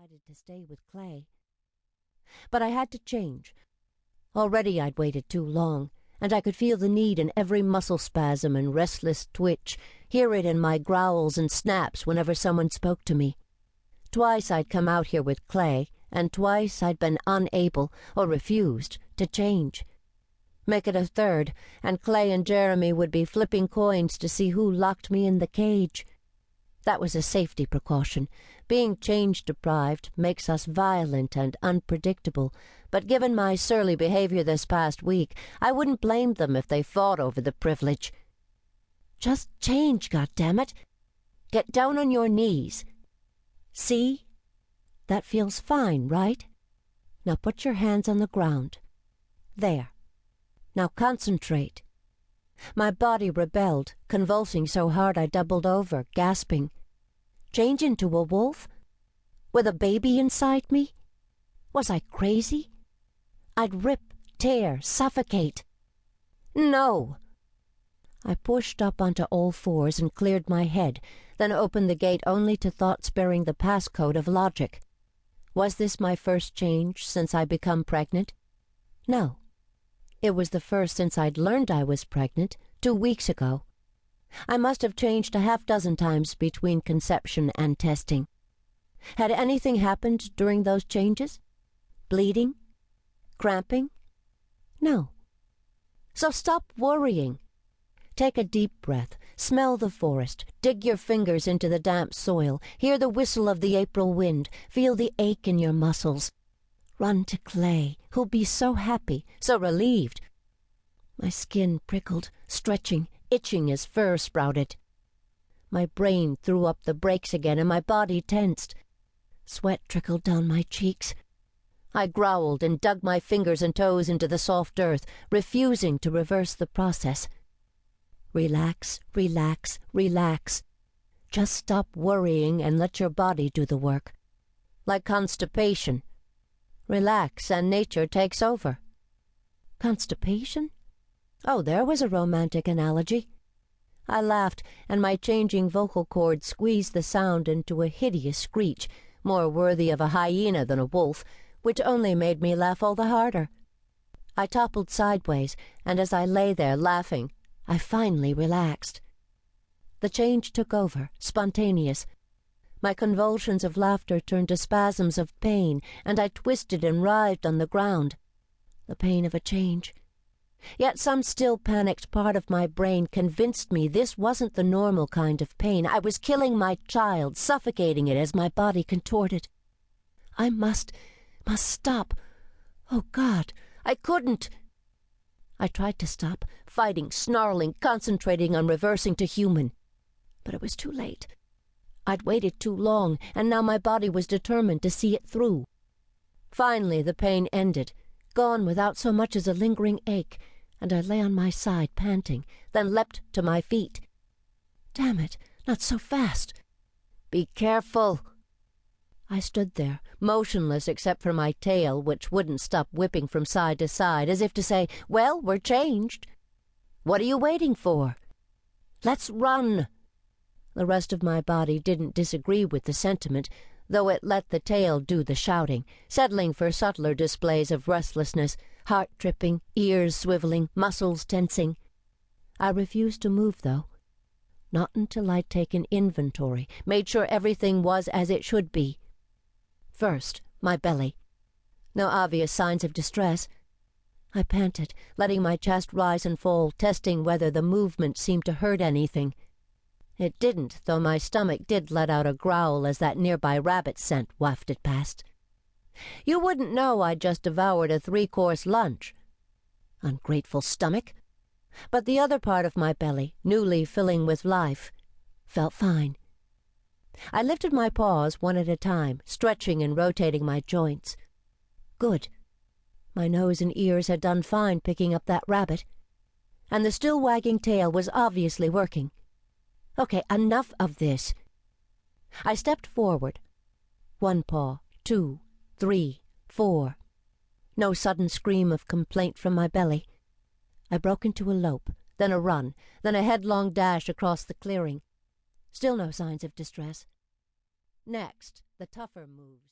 decided to stay with Clay. But I had to change. Already I'd waited too long, and I could feel the need in every muscle spasm and restless twitch, hear it in my growls and snaps whenever someone spoke to me. Twice I'd come out here with Clay, and twice I'd been unable, or refused, to change. Make it a third, and Clay and Jeremy would be flipping coins to see who locked me in the cage. That was a safety precaution. Being change-deprived makes us violent and unpredictable, but given my surly behavior this past week, I wouldn't blame them if they fought over the privilege. Just change, goddammit. Get down on your knees. See? That feels fine, right? Now put your hands on the ground. There. Now concentrate. My body rebelled, convulsing so hard I doubled over, gasping. Change into a wolf? With a baby inside me? Was I crazy? I'd rip, tear, suffocate. No! I pushed up onto all fours and cleared my head, then opened the gate only to thoughts bearing the passcode of logic. Was this my first change since I'd become pregnant? No. It was the first since I'd learned I was pregnant 2 weeks ago. I must have changed a half-dozen times between conception and testing. Had anything happened during those changes? Bleeding? Cramping? No. So stop worrying. Take a deep breath, smell the forest, dig your fingers into the damp soil, hear the whistle of the April wind, feel the ache in your muscles. Run to Clay, who'll be so happy, so relieved. My skin prickled, stretching, itching as fur sprouted. My brain threw up the brakes again and my body tensed. Sweat trickled down my cheeks. I growled and dug my fingers and toes into the soft earth, refusing to reverse the process. Relax, relax, relax. Just stop worrying and let your body do the work. Like constipation. Relax and nature takes over. Constipation? Oh, there was a romantic analogy. I laughed, and my changing vocal cords squeezed the sound into a hideous screech, more worthy of a hyena than a wolf, which only made me laugh all the harder. I toppled sideways, and as I lay there laughing, I finally relaxed. The change took over, spontaneous. My convulsions of laughter turned to spasms of pain, and I twisted and writhed on the ground. The pain of a change. Yet some still panicked part of my brain convinced me this wasn't the normal kind of pain. I was killing my child, suffocating it as my body contorted. I must stop. Oh, God, I couldn't. I tried to stop, fighting, snarling, concentrating on reversing to human. But it was too late. I'd waited too long, and now my body was determined to see it through. Finally, the pain ended, gone without so much as a lingering ache, and I lay on my side, panting, then leapt to my feet. Damn it, not so fast. Be careful. I stood there, motionless except for my tail, which wouldn't stop whipping from side to side, as if to say, well, we're changed. What are you waiting for? Let's run. The rest of my body didn't disagree with the sentiment, though it let the tail do the shouting, settling for subtler displays of restlessness, heart tripping, ears swiveling, muscles tensing. I refused to move, though. Not until I'd taken inventory, made sure everything was as it should be. First, my belly. No obvious signs of distress. I panted, letting my chest rise and fall, testing whether the movement seemed to hurt anything. It didn't, though my stomach did let out a growl as that nearby rabbit scent wafted past. You wouldn't know I'd just devoured a 3-course lunch. Ungrateful stomach. But the other part of my belly, newly filling with life, felt fine. I lifted my paws one at a time, stretching and rotating my joints. Good. My nose and ears had done fine picking up that rabbit. And the still wagging tail was obviously working. Okay, enough of this. I stepped forward. 1 paw, 2, 3, 4. No sudden scream of complaint from my belly. I broke into a lope, then a run, then a headlong dash across the clearing. Still no signs of distress. Next, the tougher moves.